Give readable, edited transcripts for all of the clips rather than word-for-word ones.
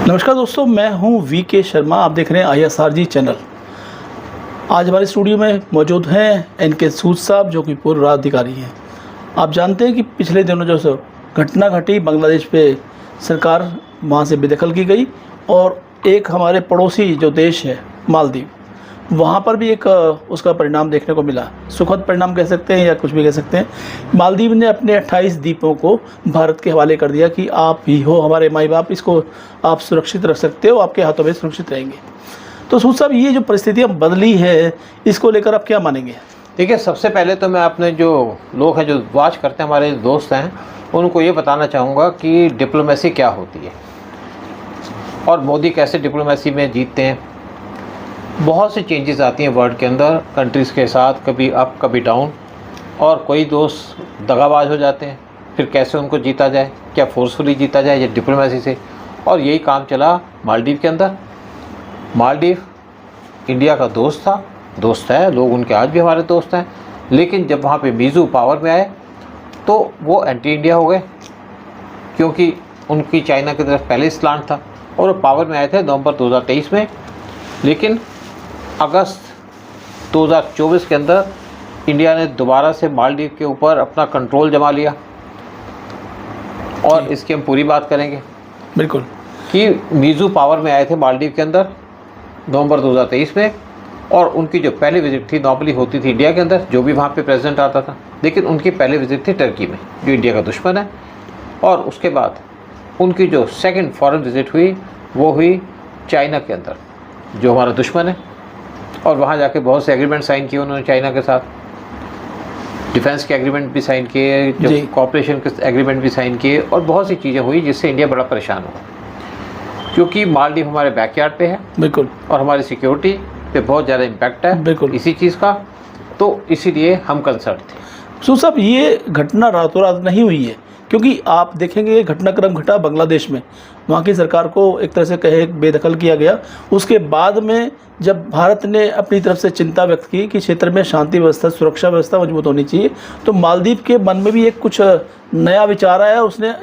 नमस्कार दोस्तों, मैं हूं वीके शर्मा। आप देख रहे हैं ISRG चैनल। आज हमारे स्टूडियो में मौजूद हैं NK सूद साहब, जो कि पूर्व राज्याधिकारी हैं। आप जानते हैं कि पिछले दिनों जो घटना घटी बांग्लादेश पे, सरकार वहां से बेदखल की गई और एक हमारे पड़ोसी जो देश है मालदीव, वहाँ पर भी एक उसका परिणाम देखने को मिला। सुखद परिणाम कह सकते हैं या कुछ भी कह सकते हैं। मालदीव ने अपने 28 द्वीपों को भारत के हवाले कर दिया कि आप ही हो हमारे माई बाप, इसको आप सुरक्षित रख सकते हो, आपके हाथों में सुरक्षित रहेंगे। तो सूद साहब, ये जो परिस्थितियाँ बदली है, इसको लेकर आप क्या मानेंगे? देखिए, सबसे पहले तो मैं अपने जो लोग हैं जो वॉच करते हैं, हमारे दोस्त हैं, उनको ये बताना चाहूँगा कि डिप्लोमेसी क्या होती है और मोदी कैसे डिप्लोमेसी में जीतते हैं। बहुत सी चेंजेस आती हैं वर्ल्ड के अंदर कंट्रीज़ के साथ, कभी अप कभी डाउन, और कोई दोस्त दगाबाज हो जाते हैं। फिर कैसे उनको जीता जाए, क्या फोर्सफुली जीता जाए या डिप्लोमेसी से। और यही काम चला मालदीव के अंदर। मालदीव इंडिया का दोस्त था, दोस्त है, लोग उनके आज भी हमारे दोस्त हैं। लेकिन जब वहाँ पे मीज़ू पावर में आए तो वो एंटी इंडिया हो गए, क्योंकि उनकी चाइना की तरफ पहले स्लांट था और वो पावर में आए थे नवंबर 2023 में। लेकिन अगस्त 2024 के अंदर इंडिया ने दोबारा से मालदीव के ऊपर अपना कंट्रोल जमा लिया, और इसकी हम पूरी बात करेंगे। बिल्कुल, कि मीज़ू पावर में आए थे मालदीव के अंदर नवंबर 2023 में, और उनकी जो पहली विज़िट थी, नॉर्मली होती थी इंडिया के अंदर, जो भी वहाँ पे प्रेसिडेंट आता था, लेकिन उनकी पहली विज़िट थी टर्की में, जो इंडिया का दुश्मन है। और उसके बाद उनकी जो सेकंड फॉरेन विज़िट हुई वो हुई चाइना के अंदर, जो हमारा दुश्मन है। और वहाँ जाके बहुत से एग्रीमेंट साइन किए उन्होंने चाइना के साथ, डिफेंस के एग्रीमेंट भी साइन किए, जो कॉपरेशन के एग्रीमेंट भी साइन किए, और बहुत सी चीज़ें हुई जिससे इंडिया बड़ा परेशान हुआ, क्योंकि मालदीव हमारे बैकयार्ड पे है। बिल्कुल। और हमारी सिक्योरिटी पे बहुत ज़्यादा इम्पैक्ट है बिल्कुल इसी चीज़ का, तो इसीलिए हम कंसर्न थे। सूद साहब, ये घटना रातों रात नहीं हुई है, क्योंकि आप देखेंगे ये घटनाक्रम घटा बांग्लादेश में। वहाँ की सरकार को एक तरह से कहे बेदखल किया गया। उसके बाद में जब भारत ने अपनी तरफ से चिंता व्यक्त की कि क्षेत्र में शांति व्यवस्था, सुरक्षा व्यवस्था मजबूत होनी चाहिए, तो मालदीव के मन में भी एक कुछ नया विचार आया। उसने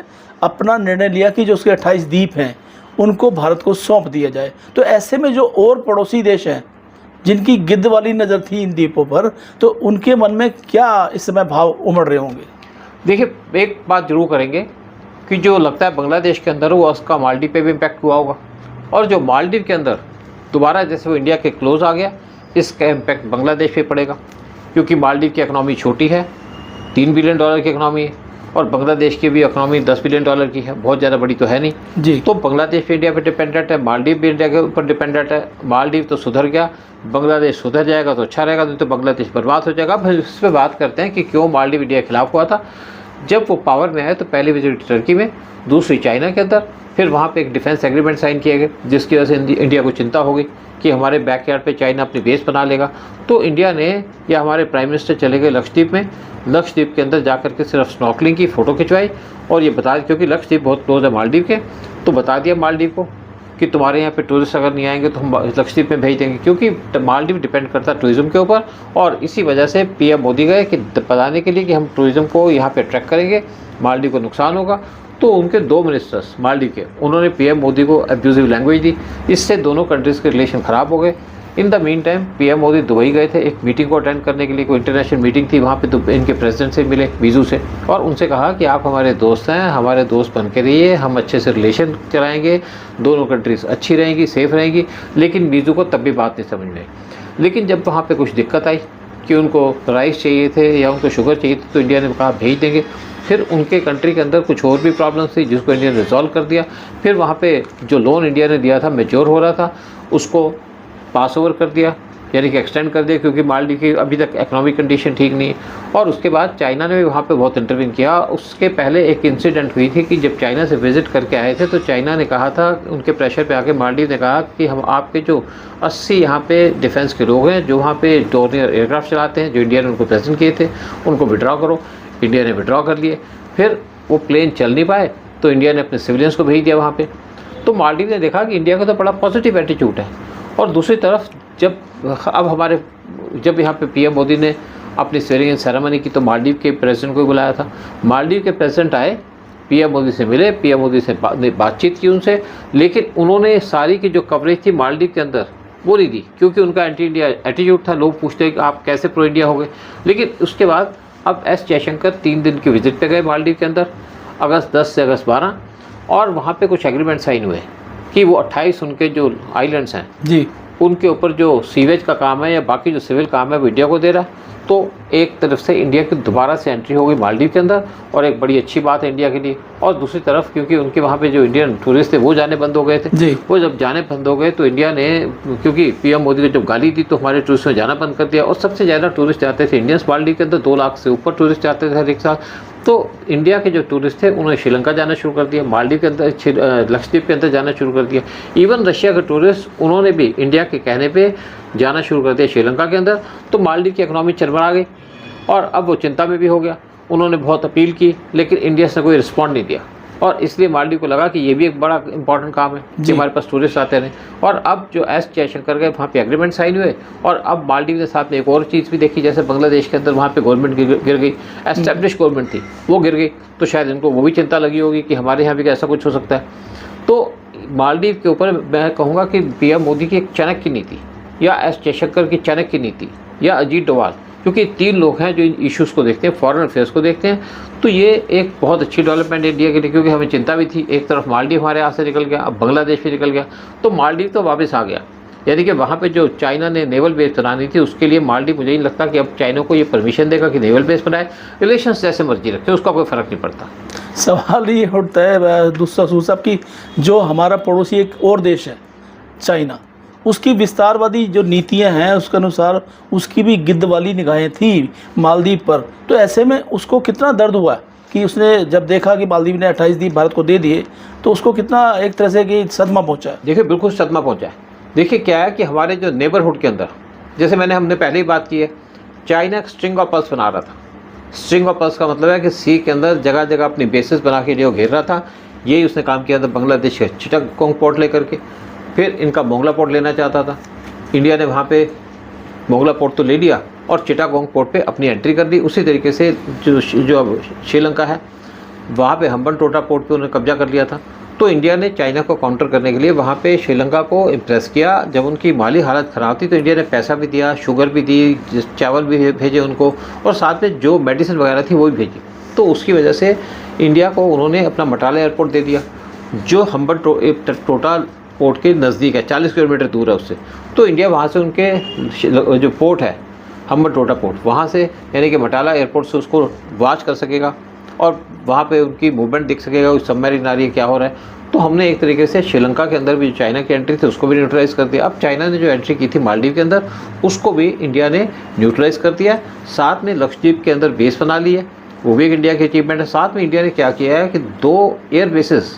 अपना निर्णय लिया कि जो उसके 28 द्वीप हैं उनको भारत को सौंप दिया जाए। तो ऐसे में जो और पड़ोसी देश हैं जिनकी गिद्ध वाली नज़र थी इन द्वीपों पर, तो उनके मन में क्या इस समय भाव उमड़ रहे होंगे? देखिए, एक बात जरूर करेंगे कि जो लगता है बांग्लादेश के अंदर वो उसका मालदीव पे भी इम्पैक्ट हुआ होगा, और जो मालदीव के अंदर दोबारा जैसे वो इंडिया के क्लोज आ गया, इसका इम्पैक्ट बांग्लादेश पे पड़ेगा, क्योंकि मालदीव की इकनॉमी छोटी है, $3 बिलियन की इकनॉमी है, और बांग्लादेश की भी इकनॉमी $10 बिलियन की है, बहुत ज़्यादा बड़ी तो है नहीं जी। तो बांग्लादेश भी इंडिया पे डिपेंडेंट है, मालदीव भी इंडिया के ऊपर डिपेंडेंट है। मालदीव तो सुधर गया, बांग्लादेश सुधर जाएगा तो अच्छा रहेगा, नहीं तो बांग्लादेश बर्बाद हो जाएगा। फिर इस पर बात करते हैं कि क्यों मालदीव इंडिया के खिलाफ हुआ था। जब वो पावर में आए तो पहली विजिट टर्की में, दूसरी चाइना के अंदर, फिर वहाँ पे एक डिफेंस एग्रीमेंट साइन किए गए, जिसकी वजह से इंडिया को चिंता हो गई कि हमारे बैकयार्ड पे चाइना अपनी बेस बना लेगा। तो इंडिया ने, या हमारे प्राइम मिनिस्टर चले गए लक्षद्वीप में, लक्षद्वीप के अंदर जाकर के सिर्फ स्नॉर्कलिंग की, फ़ोटो खिंचवाई, और ये बता, क्योंकि लक्षद्वीप बहुत क्लोज है मालदीव के, तो बता दिया मालदीव को कि तुम्हारे यहाँ पे टूरिस्ट अगर नहीं आएंगे तो हम लक्षद्वीप में भेज देंगे, क्योंकि मालदीव डिपेंड करता है टूरिज़्म के ऊपर। और इसी वजह से PM मोदी गए कि बताने के लिए कि हम टूरिज़्म को यहाँ पे अट्रैक्ट करेंगे, मालदीव को नुकसान होगा। तो उनके 2 मिनिस्टर्स मालदीव के, उन्होंने PM मोदी को अब्यूजिव लैंग्वेज दी, इससे दोनों कंट्रीज़ के रिलेशन ख़राब हो गए। In the mean time PM Modi Dubai गए थे एक मीटिंग को अटेंड करने के लिए, कोई इंटरनेशनल मीटिंग थी, वहाँ पे इनके प्रेसिडेंट से मिले, मीज़ू से, और उनसे कहा कि आप हमारे दोस्त हैं, हमारे दोस्त बन के रहिए, हम अच्छे से रिलेशन चलाएंगे, दोनों कंट्रीज़ अच्छी रहेंगी, सेफ रहेंगी। लेकिन मीज़ू को तब भी बात नहीं समझ में आई। लेकिन जब वहाँ पर कुछ दिक्कत आई कि उनको राइस चाहिए थे या उनको शुगर चाहिए थी, तो इंडिया ने कहा भेज देंगे। फिर उनके कंट्री के अंदर कुछ और भी प्रॉब्लम्स थी, जिसको इंडिया ने रिजॉल्व कर दिया। फिर वहाँ पे जो लोन इंडिया ने दिया था, मैच्योर हो रहा था, उसको पास ओवर कर दिया, यानी कि एक्सटेंड कर दिया, क्योंकि मालदीव की अभी तक इकोनॉमिक कंडीशन ठीक नहीं है। और उसके बाद चाइना ने भी वहाँ पे बहुत इंटरवीन किया। उसके पहले एक इंसिडेंट हुई थी कि जब चाइना से विज़िट करके आए थे, तो चाइना ने कहा था, उनके प्रेशर पे आके मालदीव ने कहा कि हम आपके जो 80 यहाँ पे डिफेंस के लोग हैं, जो वहाँ पे डोर्नियर एयरक्राफ्ट चलाते हैं, जो इंडिया ने उनको प्रेजेंट किए थे, उनको विड्रॉ करो। इंडिया ने विड्रॉ कर लिए। फिर वो प्लेन चल नहीं पाए, तो इंडिया ने अपने सिविलियंस को भेज दिया वहाँ पे। तो मालदीव ने देखा कि इंडिया का तो बड़ा पॉजिटिव एटीट्यूड है। और दूसरी तरफ जब यहाँ पे PM मोदी ने अपनी स्वेरिंग इन सेरेमनी की, तो मालदीव के प्रेसिडेंट को बुलाया था। मालदीव के प्रेसिडेंट आए पीएम मोदी से मिले, पीएम मोदी से बातचीत की उनसे, लेकिन उन्होंने सारी की जो कवरेज थी मालदीव के अंदर वो नहीं दी, क्योंकि उनका एंटी इंडिया एटीट्यूड था। लोग पूछते हैं कि आप कैसे प्रो इंडिया हो गए। लेकिन उसके बाद अब एस जयशंकर 3 दिन की विजिट पे गए मालदीव के अंदर, अगस्त 10 से अगस्त 12, और वहाँ पे कुछ एग्रीमेंट साइन हुए कि वो 28 उनके जो आइलैंड्स हैं जी, उनके ऊपर जो सीवेज का काम है या बाकी जो सिविल काम है वो इंडिया को दे रहा है। तो एक तरफ से इंडिया की दोबारा से एंट्री हो गई मालदीव के अंदर, और एक बड़ी अच्छी बात है इंडिया के लिए। और दूसरी तरफ क्योंकि उनके वहाँ पे जो इंडियन टूरिस्ट थे वो जाने बंद हो गए थे जी। वो जब जाने बंद हो गए तो इंडिया ने, क्योंकि पीएम मोदी ने जब गाली दी तो हमारे टूरिस्ट ने जाना बंद कर दिया। और सबसे ज़्यादा टूरिस्ट जाते थे इंडियंस मालदीव के अंदर, 2 लाख से ऊपर टूरिस्ट जाते थे हर एक साल। तो इंडिया के जो टूरिस्ट थे उन्होंने श्रीलंका जाना शुरू कर दिया, मालदीव के अंदर, लक्षद्वीप के अंदर जाना शुरू कर दिया। इवन रशिया के टूरिस्ट उन्होंने भी इंडिया के कहने पे जाना शुरू कर दिया श्रीलंका के अंदर। तो मालदीव की इकनॉमी चरमरा गई और अब वो चिंता में भी हो गया। उन्होंने बहुत अपील की लेकिन इंडिया से कोई रिस्पॉन्ड नहीं दिया, और इसलिए मालदीव को लगा कि ये भी एक बड़ा इंपॉर्टेंट काम है कि हमारे पास टूरिस्ट आते रहे। और अब जो एस जयशंकर गए वहाँ पे एग्रीमेंट साइन हुए, और अब मालदीव के साथ में एक और चीज़ भी देखी, जैसे बांग्लादेश के अंदर वहाँ पे गवर्नमेंट गिर गई, एस्टेब्लिश गवर्नमेंट थी वो गिर गई, तो शायद इनको वो भी चिंता लगी होगी कि हमारे यहाँ भी ऐसा कुछ हो सकता है। तो मालदीव के ऊपर मैं कहूँगा कि पीएम मोदी की एक चाणक्य नीति, या एस जयशंकर की चाणक्य नीति, या अजीत डोभाल, क्योंकि 3 लोग हैं जो इन इश्यूज़ को देखते हैं, फॉरेन अफेयर्स को देखते हैं, तो ये एक बहुत अच्छी डेवलपमेंट इंडिया के लिए, क्योंकि हमें चिंता भी थी। एक तरफ मालदीव हमारे यहाँ से निकल गया, अब बांग्लादेश भी निकल गया, तो मालदीव तो वापस आ गया। यानी कि वहाँ पे जो चाइना ने नेवल बेस बनानी थी उसके लिए मालदीव, मुझे नहीं लगता कि अब चाइना को ये परमिशन देगा कि नेवल बेस बनाए। रिलेशंस जैसे मर्जी रखे, उसका कोई फ़र्क नहीं पड़ता। सवाल ये उठता है दूसरा सूर साहब की, जो हमारा पड़ोसी एक और देश है चाइना, उसकी विस्तारवादी जो नीतियां हैं उसके अनुसार उसकी भी गिद्ध वाली निगाहें थी मालदीव पर। तो ऐसे में उसको कितना दर्द हुआ कि उसने जब देखा कि मालदीव ने 28 द्वीप भारत को दे दिए, तो उसको कितना एक तरह से कि सदमा पहुंचा है। देखिए बिल्कुल सदमा पहुंचा है। देखिए क्या है कि हमारे जो नेबरहुड के अंदर, जैसे हमने पहले ही बात की है, चाइना स्ट्रिंग ऑफ पर्ल्स बना रहा था। स्ट्रिंग ऑफ पर्ल्स का मतलब है कि सी के अंदर जगह जगह अपनी बेसिस बना के जो घेर रहा था, यही उसने काम किया था बांग्लादेश के चिटागोंग पोर्ट लेकर के। फिर इनका मोंगला पोर्ट लेना चाहता था, इंडिया ने वहाँ पे मोंगला पोर्ट तो ले लिया और चिटागोंग पोर्ट पे अपनी एंट्री कर दी। उसी तरीके से जो श्रीलंका है वहाँ पे हम्बनटोटा पोर्ट पे उन्होंने कब्जा कर लिया था। तो इंडिया ने चाइना को काउंटर करने के लिए वहाँ पे श्रीलंका को इम्प्रेस किया। जब उनकी माली हालत ख़राब थी तो इंडिया ने पैसा भी दिया, शुगर भी दी, चावल भी भेजे उनको, और साथ में जो मेडिसिन वगैरह थी वो भी भेजी। तो उसकी वजह से इंडिया को उन्होंने अपना मटाला एयरपोर्ट दे दिया, जो हम्बनटोटा पोर्ट के नज़दीक है, 40 किलोमीटर दूर है उससे। तो इंडिया वहाँ से उनके जो पोर्ट है हम्बनटोटा पोर्ट, वहाँ से यानी कि मटाला एयरपोर्ट से उसको वॉच कर सकेगा और वहाँ पे उनकी मूवमेंट दिख सकेगा, उस सबमरीन आ रही है क्या हो रहा है। तो हमने एक तरीके से श्रीलंका के अंदर भी जो चाइना की एंट्री थी उसको भी न्यूट्रलाइज कर दिया। अब चाइना ने जो एंट्री की थी मालदीव के अंदर उसको भी इंडिया ने न्यूट्रलाइज कर दिया। साथ में लक्षद्वीप के अंदर बेस बना ली है, वो भी एक इंडिया की अचीवमेंट है। साथ में इंडिया ने क्या किया है कि 2 एयर बेसिस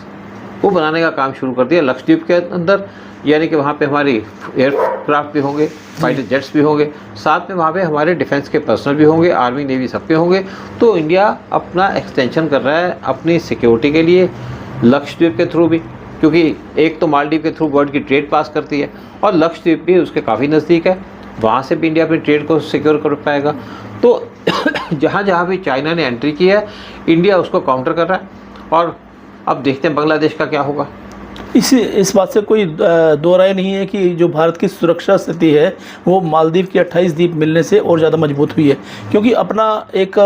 वो बनाने का काम शुरू कर दिया लक्षद्वीप के अंदर, यानी कि वहाँ पे हमारी एयरक्राफ्ट भी होंगे, फाइटर जेट्स भी होंगे, साथ में वहाँ पे हमारे डिफेंस के पर्सनल भी होंगे, आर्मी नेवी सबके होंगे। तो इंडिया अपना एक्सटेंशन कर रहा है अपनी सिक्योरिटी के लिए लक्षद्वीप के थ्रू भी, क्योंकि एक तो मालदीव के थ्रू वर्ल्ड की ट्रेड पास करती है और लक्षद्वीप भी उसके काफ़ी नज़दीक है, वहाँ से भी इंडिया अपनी ट्रेड को सिक्योर कर पाएगा। तो जहाँ जहाँ भी चाइना ने एंट्री की है इंडिया उसको काउंटर कर रहा है। और अब देखते हैं बांग्लादेश का क्या होगा। इस बात से कोई दो राय नहीं है कि जो भारत की सुरक्षा स्थिति है वो मालदीव के 28 द्वीप मिलने से और ज़्यादा मजबूत हुई है, क्योंकि अपना एक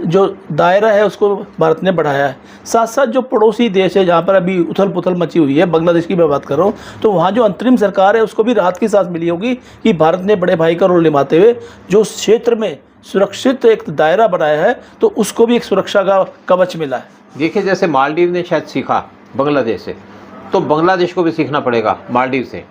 जो दायरा है उसको भारत ने बढ़ाया है। साथ साथ जो पड़ोसी देश है जहाँ पर अभी उथल पुथल मची हुई है, बांग्लादेश की मैं बात कर रहा हूँ, तो वहाँ जो अंतरिम सरकार है उसको भी राहत की सांस मिली होगी कि भारत ने बड़े भाई का रोल निभाते हुए जो क्षेत्र में सुरक्षित एक दायरा बनाया है तो उसको भी एक सुरक्षा का कवच मिला है। देखिए जैसे मालदीव ने शायद सीखा बांग्लादेश से, तो बांग्लादेश को भी सीखना पड़ेगा मालदीव से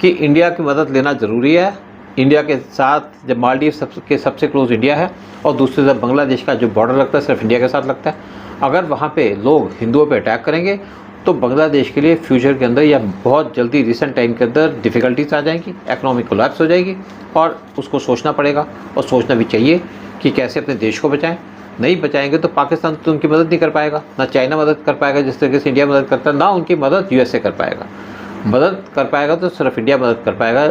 कि इंडिया की मदद लेना ज़रूरी है। इंडिया के साथ जब मालदीव सबसे क्लोज इंडिया है और दूसरी तरफ बांग्लादेश का जो बॉर्डर लगता है सिर्फ इंडिया के साथ लगता है, अगर वहाँ पे लोग हिंदुओं पे अटैक करेंगे तो बांग्लादेश के लिए फ्यूचर के अंदर या बहुत जल्दी रिसेंट टाइम के अंदर डिफ़िकल्टीज आ जाएंगी, इकोनॉमिक कोलैप्स हो जाएगी और उसको सोचना पड़ेगा और सोचना भी चाहिए कि कैसे अपने देश को बचाएं। नहीं बचाएंगे तो पाकिस्तान तो उनकी मदद नहीं कर पाएगा, ना चाइना मदद कर पाएगा जिस तरीके से इंडिया मदद करता है, ना उनकी मदद यूएसए कर पाएगा। मदद कर पाएगा तो सिर्फ इंडिया मदद कर पाएगा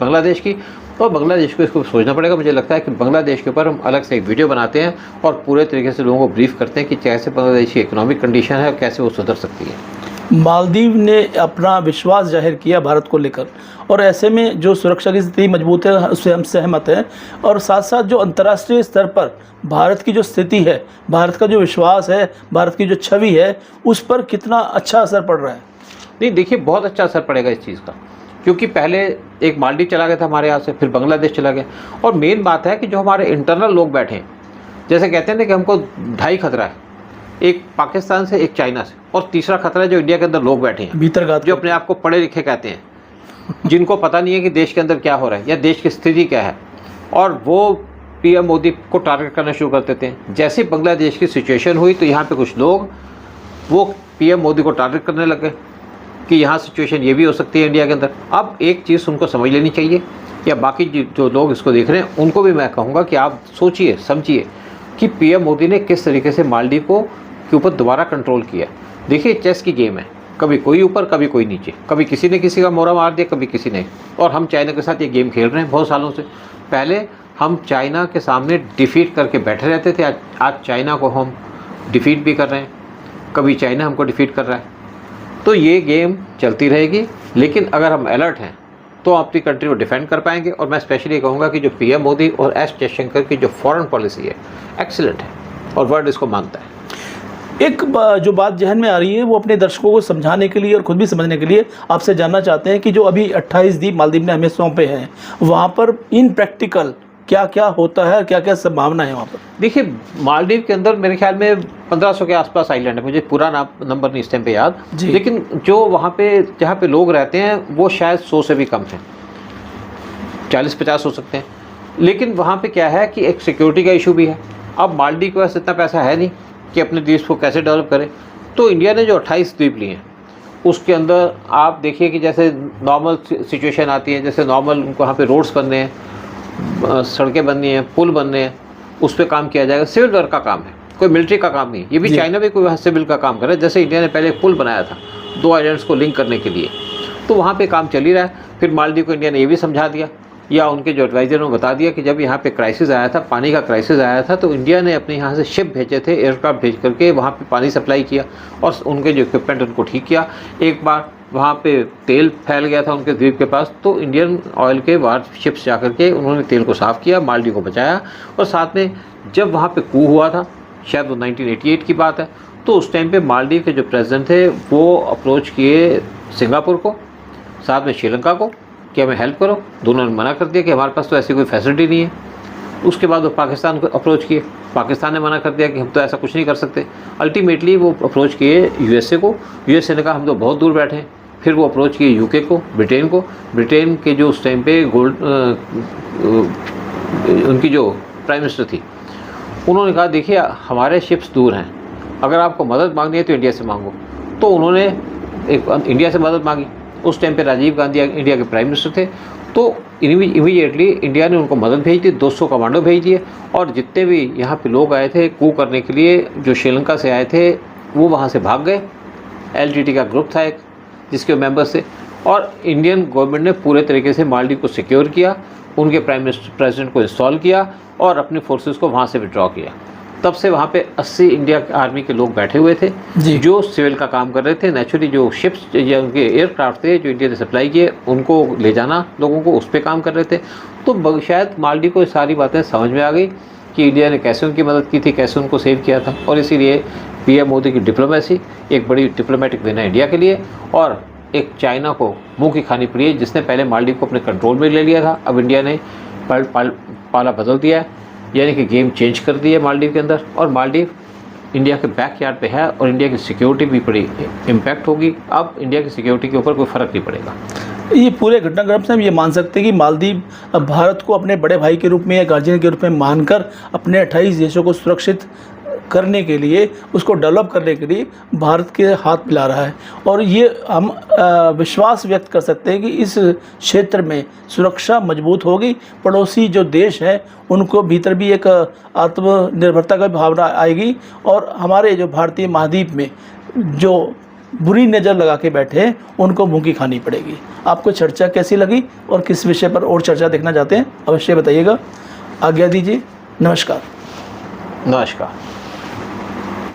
बांग्लादेश की, और बांग्लादेश को इसको सोचना पड़ेगा। मुझे लगता है कि बांग्लादेश के ऊपर हम अलग से एक वीडियो बनाते हैं और पूरे तरीके से लोगों को ब्रीफ करते हैं कि कैसे बांग्लादेश की इकोनॉमिक कंडीशन है और कैसे वो सुधर सकती है। मालदीव ने अपना विश्वास जाहिर किया भारत को लेकर, और ऐसे में जो सुरक्षा की स्थिति मजबूत है उससे हम सहमत हैं, और साथ साथ जो अंतर्राष्ट्रीय स्तर पर भारत की जो स्थिति है, भारत का जो विश्वास है, भारत की जो छवि है, उस पर कितना अच्छा असर पड़ रहा है। नहीं देखिए, बहुत अच्छा असर पड़ेगा इस चीज़ का, क्योंकि पहले एक मालदीव चला गया था हमारे यहाँ से, फिर बांग्लादेश चला गया, और मेन बात है कि जो हमारे इंटरनल लोग बैठे हैं, जैसे कहते हैं ना कि हमको 2 खतरा है, एक पाकिस्तान से, एक चाइना से, और तीसरा खतरा है जो इंडिया के अंदर लोग बैठे हैं भीतरघात, जो अपने आप को पढ़े लिखे कहते हैं, जिनको पता नहीं है कि देश के अंदर क्या हो रहा है या देश की स्थिति क्या है, और वो पीएम मोदी को टारगेट करना शुरू कर देते हैं। जैसे बांग्लादेश की सिचुएशन हुई तो यहाँ पे कुछ लोग वो पीएम मोदी को टारगेट करने लगे कि यहाँ सिचुएशन ये भी हो सकती है इंडिया के अंदर। अब एक चीज़ उनको समझ लेनी चाहिए, या बाकी जो लोग इसको देख रहे हैं उनको भी मैं कहूँगा कि आप सोचिए समझिए कि पीएम मोदी ने किस तरीके से मालदीव के ऊपर दोबारा कंट्रोल किया। देखिए, चेस की गेम है, कभी कोई ऊपर कभी कोई नीचे, कभी किसी ने किसी का मोहरा मार दिया, कभी किसी ने, और हम चाइना के साथ ये गेम खेल रहे हैं बहुत सालों से। पहले हम चाइना के सामने डिफीट करके बैठे रहते थे, आज चाइना को हम डिफीट भी कर रहे हैं, कभी चाइना हमको डिफीट कर रहा है। तो ये गेम चलती रहेगी, लेकिन अगर हम अलर्ट हैं तो अपनी कंट्री को डिफेंड कर पाएंगे। और मैं स्पेशली कहूँगा कि जो पीएम मोदी और एस जयशंकर की जो फॉरेन पॉलिसी है एक्सीलेंट है, और वर्ल्ड इसको मानता है। एक जो बात जहन में आ रही है वो अपने दर्शकों को समझाने के लिए और खुद भी समझने के लिए आपसे जानना चाहते हैं कि जो अभी 28 द्वीप मालदीव ने हमें सौंपे हैं, वहाँ पर इन प्रैक्टिकल क्या क्या होता है, क्या क्या संभावना है वहाँ पर? देखिए, मालदीव के अंदर मेरे ख्याल में 1500 के आसपास आइलैंड है, मुझे पूरा नंबर नहीं इस टाइम पे याद, लेकिन जो वहाँ पे जहाँ पे लोग रहते हैं वो शायद 100 से भी कम हैं, 40-50 हो सकते हैं। लेकिन वहाँ पे क्या है कि एक सिक्योरिटी का इशू भी है। अब मालदीव के पास इतना पैसा है नहीं कि अपने देश को कैसे डेवलप करे, तो इंडिया ने जो 28 द्वीप लिए हैं उसके अंदर आप देखिए कि जैसे नॉर्मल सिचुएशन आती है, जैसे नॉर्मल उनको वहाँ पे रोड्स बनने हैं, सड़कें बननी हैं, पुल बनने हैं, उस पर काम किया जाएगा। सिविल वर्क का काम है, कोई मिलिट्री का काम नहीं। ये भी चाइना भी कोई वहाँ सिविल का काम कर रहा है। जैसे इंडिया ने पहले एक पुल बनाया था 2 आइलैंड्स को लिंक करने के लिए, तो वहाँ पे काम चल ही रहा है। फिर मालदीव को इंडिया ने ये भी समझा दिया, या उनके जो एडवाइजर ने बता दिया कि जब यहाँ पे क्राइसिस आया था, पानी का क्राइसिस आया था, तो इंडिया ने अपने यहाँ से शिप भेजे थे, एयरक्राफ्ट भेज करके वहाँ पे पानी सप्लाई किया और उनके जो इक्विपमेंट उनको ठीक किया। एक बार वहाँ पे तेल फैल गया था उनके द्वीप के पास, तो इंडियन ऑयल के वार शिप्स जा करके उन्होंने तेल को साफ़ किया, मालदीव को बचाया। और साथ में जब वहाँ पे कू हुआ था, शायद वो 1988 की बात है, तो उस टाइम पे मालदीव के जो प्रेसिडेंट थे वो अप्रोच किए सिंगापुर को, साथ में श्रीलंका को कि हमें हेल्प करो। दोनों ने मना कर दिया कि हमारे पास तो ऐसी कोई फैसिलिटी नहीं है। उसके बाद वो पाकिस्तान को अप्रोच किए, पाकिस्तान ने मना कर दिया कि हम तो ऐसा कुछ नहीं कर सकते। अल्टीमेटली वो अप्रोच किए यूएसए को, यूएसए ने कहा हम तो बहुत दूर बैठे हैं। फिर वो अप्रोच किए यूके को, ब्रिटेन को। ब्रिटेन के जो उस टाइम पे उनकी जो प्राइम मिनिस्टर थी, उन्होंने कहा देखिए हमारे शिप्स दूर हैं, अगर आपको मदद मांगनी है तो इंडिया से मांगो। तो उन्होंने एक इंडिया से मदद मांगी। उस टाइम पे राजीव गांधी इंडिया के प्राइम मिनिस्टर थे, तो इमीडिएटली इंडिया ने उनको मदद भेज दी, 200 कमांडो भेज दिए, और जितने भी यहाँ पे लोग आए थे कू करने के लिए, जो श्रीलंका से आए थे, वो वहाँ से भाग गए। LTT का ग्रुप था एक, जिसके मेंबर्स थे, और इंडियन गवर्नमेंट ने पूरे तरीके से मालदीव को सिक्योर किया, उनके प्रेसिडेंट को इंस्टॉल किया और अपनी फोर्सेस को वहाँ से विड्रॉ किया। तब से वहाँ पे 80 इंडिया आर्मी के लोग बैठे हुए थे जो सिविल का काम कर रहे थे। नेचुरली जो शिप्स या उनके एयरक्राफ्ट थे जो इंडिया ने सप्लाई किए, उनको ले जाना लोगों को, उस पर काम कर रहे थे। तो शायद मालदीव को सारी बातें समझ में आ गई कि इंडिया ने कैसे उनकी मदद की थी, कैसे उनको सेव किया था, और इसीलिए पीएम मोदी की डिप्लोमेसी एक बड़ी डिप्लोमेटिक विन है इंडिया के लिए। और एक चाइना को मुँह की खानी पड़ी है, जिसने पहले मालदीव को अपने कंट्रोल में ले लिया था। अब इंडिया ने पाला बदल दिया है, यानी कि गेम चेंज कर दी है मालदीव के अंदर, और मालदीव इंडिया के बैकयार्ड पे है, और इंडिया की सिक्योरिटी भी बड़ी इम्पैक्ट होगी। अब इंडिया की सिक्योरिटी के ऊपर कोई फ़र्क नहीं पड़ेगा। ये पूरे घटनाक्रम से हम ये मान सकते हैं कि मालदीव भारत को अपने बड़े भाई के रूप में या गार्जियन के रूप में मानकर अपने 28 देशों को सुरक्षित करने के लिए, उसको डेवलप करने के लिए भारत के हाथ मिला रहा है। और ये हम विश्वास व्यक्त कर सकते हैं कि इस क्षेत्र में सुरक्षा मजबूत होगी। पड़ोसी जो देश हैं उनको भीतर भी एक आत्मनिर्भरता की भावना आएगी और हमारे जो भारतीय महाद्वीप में जो बुरी नज़र लगा के बैठे हैं उनको मुंह की खानी पड़ेगी। आपको चर्चा कैसी लगी और किस विषय पर और चर्चा देखना चाहते हैं अवश्य बताइएगा। आज्ञा दीजिए, नमस्कार। नमस्कार।